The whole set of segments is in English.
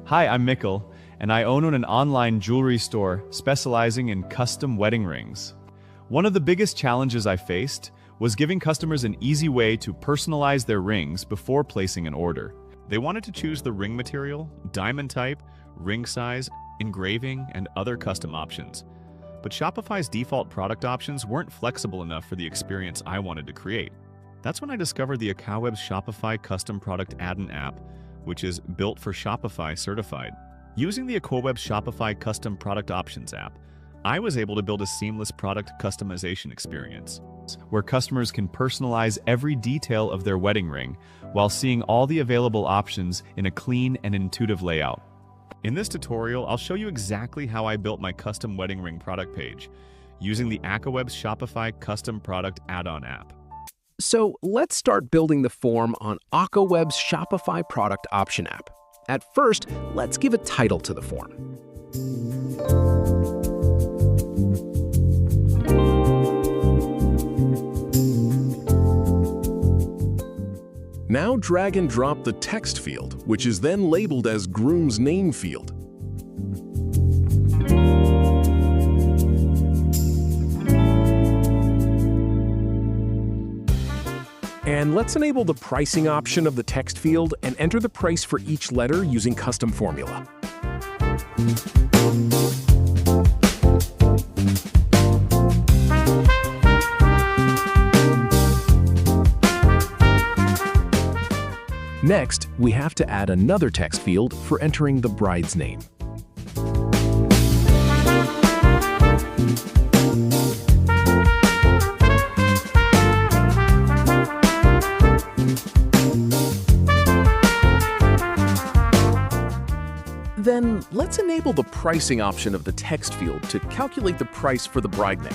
Hi, I'm Mikkel, and I own an online jewelry store specializing in custom wedding rings. One of the biggest challenges I faced was giving customers an easy way to personalize their rings before placing an order. They wanted to choose the ring material, diamond type, ring size, engraving, and other custom options. But Shopify's default product options weren't flexible enough for the experience I wanted to create. That's when I discovered the Acowebs Shopify Custom Product Addon app, which is built for Shopify certified. Using the Acowebs Shopify Custom Product Options app, I was able to build a seamless product customization experience, where customers can personalize every detail of their wedding ring while seeing all the available options in a clean and intuitive layout. In this tutorial, I'll show you exactly how I built my custom wedding ring product page using the Acowebs Shopify Custom Product Addon app. So let's start building the form on Acowebs Shopify Product Option app. At first, let's give a title to the form. Now drag and drop the text field, which is then labeled as groom's name field. And let's enable the pricing option of the text field and enter the price for each letter using custom formula. Next, we have to add another text field for entering the bride's name. Then, let's enable the pricing option of the text field to calculate the price for the bride name.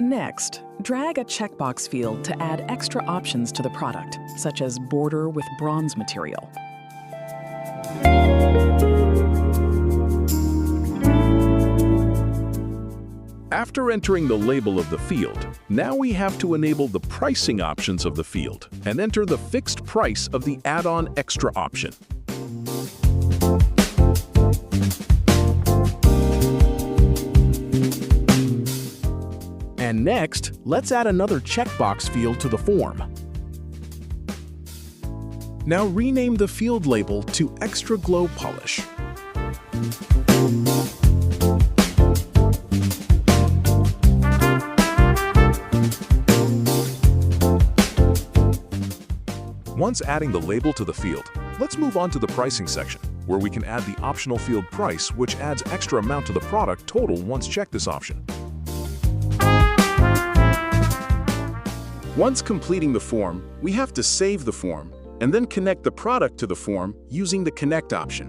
Next, drag a checkbox field to add extra options to the product, such as border with bronze material. After entering the label of the field, now we have to enable the pricing options of the field and enter the fixed price of the add-on extra option. And next, let's add another checkbox field to the form. Now rename the field label to Extra Glow Polish. Once adding the label to the field, let's move on to the pricing section, where we can add the optional field price, which adds extra amount to the product total once checked this option. Once completing the form, we have to save the form and then connect the product to the form using the Connect option.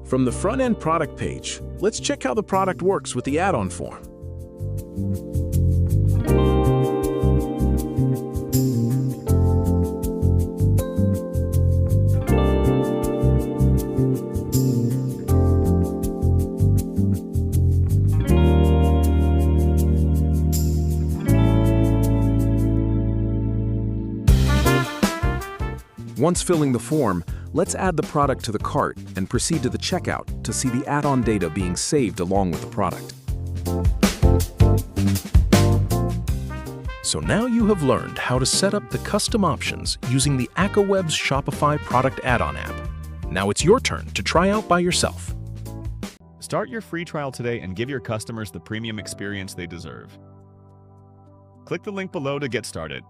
From the front-end product page, let's check how the product works with the add-on form. Once filling the form, let's add the product to the cart and proceed to the checkout to see the add-on data being saved along with the product. So now you have learned how to set up the custom options using the Acowebs Shopify Product Addon app. Now it's your turn to try out by yourself. Start your free trial today and give your customers the premium experience they deserve. Click the link below to get started.